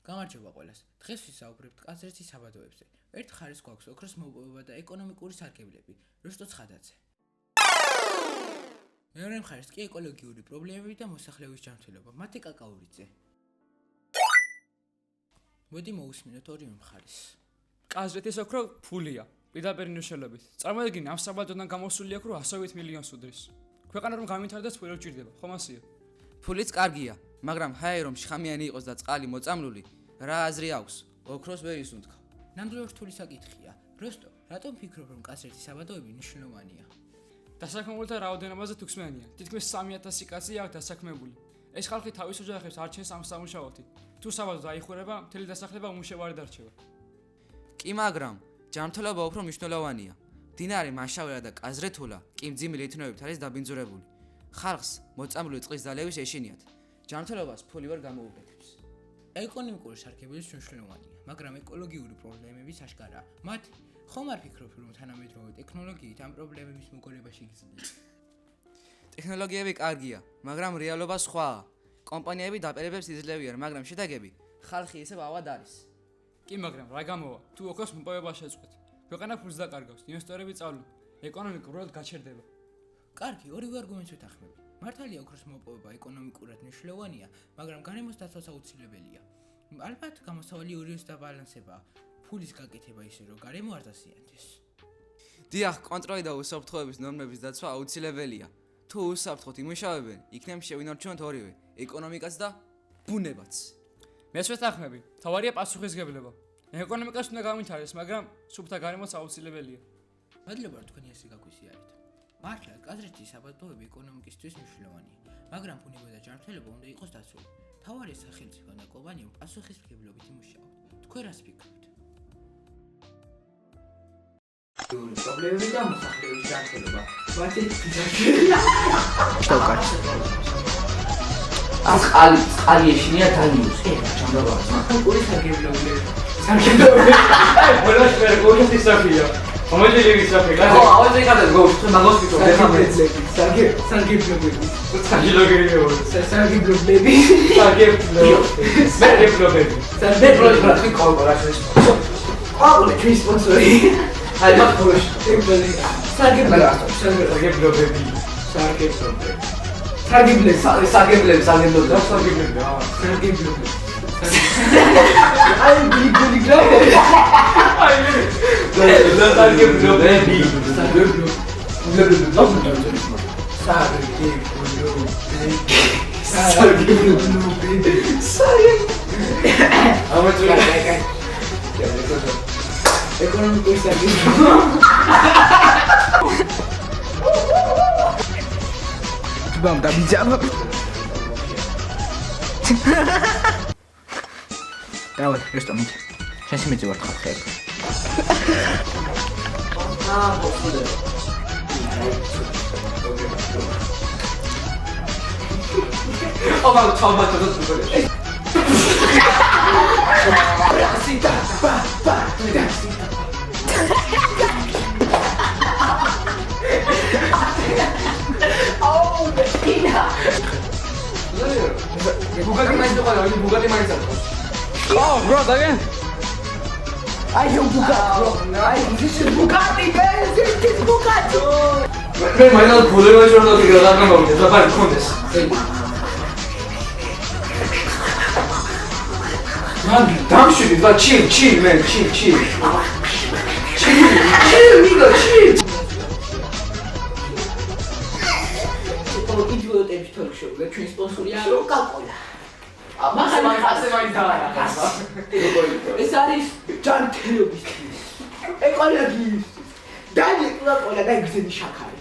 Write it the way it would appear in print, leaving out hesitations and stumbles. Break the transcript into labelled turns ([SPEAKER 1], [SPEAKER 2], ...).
[SPEAKER 1] გამარჯობა ყველას. დღეს ვისაუბრებთ კაზრეთის საბადოებზე. ერთ ხარისს გვაქვს ოქროს მოპოვება და ეკონომიკური სარგებლები. როსტო ცხადაძე. მეორე მხარეს კი ეკოლოგიური პრობლემები და მოსახლეობის ჯანმრთელობა. მათი კაკაურიძე. მოდი მოусმინოთ ორივე მხარეს.
[SPEAKER 2] კაზრეთის ოქრო ფულია, პირდაპირ ნიშნულებით. წარმოიდგინე ამ საბადოდან გამოსული ოქრო 100 მილიონს უდრის. ქვეყანა რომ გამithარდეს ფული უჭირდება, ხომ ასეა?
[SPEAKER 3] ფულიც კარგია, მაგრამ ჰაი რომ შხამიანი იყოს და წყალი მოწამლული, რა აზრი აქვს? ოქროს ვერ ისუნთქა.
[SPEAKER 1] ნამდვილად რთული საკითხია. როსტო, რატომ ფიქრობ რომ კაზრეთის საბადოები მნიშვნელოვანია?
[SPEAKER 2] დასაქმებულთა რაოდენობაზე თუ ხსენია, თითქმის 3000 კაცი აქვს დასაქმებული. ეს ხალხი თავის ოჯახებს არჩენს ამ სამუშაოთი. თუ საბადო დაიხურება, მთელი დასახლება უმუშევარი დარჩება.
[SPEAKER 3] კი, მაგრამ ჯანმრთელობა უფრო მნიშვნელოვანია. მდინარე მაშავერა და კაზრეთულა კი მძიმე ლითონებით არის დაბინძურებული. ხალხს მოწამლული წყლის დალევის ეშინიათ. ჯანმრთელობას ფული ვერ გამოუკეთებს.
[SPEAKER 1] ეკონომიკური სარგებლობის მნიშვნელოვანია, მაგრამ ეკოლოგიური პრობლემების აშკარაა. მათ ხომ არ ფიქრობ რომ თანამედროვე ტექნოლოგიით ამ პრობლემების მოგონება შეგიძლია?
[SPEAKER 3] ტექნოლოგიები კარგია, მაგრამ რეალობა სხვაა. კომპანიები დაპირებებს იძლევიან, მაგრამ შედეგები ხალხი ისევ ავად არის.
[SPEAKER 2] კი, მაგრამ რა გამოვა? თუ ოქროს მოპოვება შეწყვეტ. ქვეყანა ფულს დაკარგავს, ინვესტორები წავლენ, ეკონომიკა უბრალოდ გაჩერდება.
[SPEAKER 1] კარგი, ორივე არგუმენტს ვეთანხმები. მართალია ოქროს მოპოვება ეკონომიკურად მნიშვნელოვანია, მაგრამ გარემოს დაცვაც აუცილებელია. ალბათ გამოსავალი ორივეს დაბალანსება, ფულის გაკეთება ისე რომ გარემო არ დაზიანდეს.
[SPEAKER 3] დიახ, კონტროლი და უსაფრთხოების ნორმების დაცვა აუცილებელია. თუ უსაფრთხოდ იმუშავებენ, იქნებ შევინარჩუნოთ ორივე, ეკონომიკაც და ბუნებაც.
[SPEAKER 2] მეც ვეთანხმები, თავარია პასუხისგებლობა. ეკონომიკას უნდა გამithარდეს, მაგრამ სუფთა გარემოც აუცილებელია.
[SPEAKER 1] მადლობა რომ თქვენი ასე გაგვიზიარეთ. მართლა კაზრეთის საბადოები ეკონომიკისთვის მნიშვნელოვანია, მაგრამ ბუნება და ჯანმრთელობა უნდა იყოს დაცული. თავარი სახელმწიფო და კომპანიამ პასუხისმგებლობით იმუშაოთ. თქვენ რას ფიქრობთ? პრობლემები და მოსახლეობის ჯანმრთელობა. მათი
[SPEAKER 4] წყალი ეშინია დანიუს, ჩამდაბარს.
[SPEAKER 1] ეკონომიკური სარგებლობები.
[SPEAKER 2] ბოლოს ვერ გოჩის საფია. ამოჭრილი საფია.
[SPEAKER 4] ხო, ავაზე ხარდა გოჩს, მაგას ვიტყოდ, ეხლა მე.
[SPEAKER 1] სარგებლობები.
[SPEAKER 2] სარგებლობები.
[SPEAKER 1] სარგებლობები.
[SPEAKER 2] სარგებლობები.
[SPEAKER 4] სარგებლობები კორპორაციის.
[SPEAKER 1] აუ, ჩვენი სპონსორი.
[SPEAKER 4] აი, მაგ ხოლოში.
[SPEAKER 1] სარგებლობები.
[SPEAKER 2] სარგებლობები.
[SPEAKER 1] სარგებლობები. აი, ბილი გრაფი.
[SPEAKER 2] სარგებლობები.
[SPEAKER 1] ეკონომიკური სარგებლობა. ბამ დამიჯამა. დავარ, ეს თამით. შენს მეძე ვარ ხალხი.
[SPEAKER 4] ბოსუდე. აბა, თამბატო დაგუბრე.
[SPEAKER 1] Rasita, pa, rasita. Oh, Bettina.
[SPEAKER 4] Bugatti mais do canal, Bugatti mais alto.
[SPEAKER 2] Oh, bro, again.
[SPEAKER 1] Ai, um Bugatti, bro. Ai, existe Bugatti, velho. Existe Bugatti.
[SPEAKER 4] მე მაინც ბოლოს რომ დაგიგრა და მოვიდა და ბარი კონდეს. Man, damshit, but chill, man, chill. Chill, nigga, chill.
[SPEAKER 1] Idiootების talk-show, და ჩვენი სპონსორია Coca-Cola.
[SPEAKER 4] ასე მაინც დაარა.
[SPEAKER 1] ეს არის ჯანმრთელობის ეკოლოგიის. და Coca-Cola და გზენი შაქარი.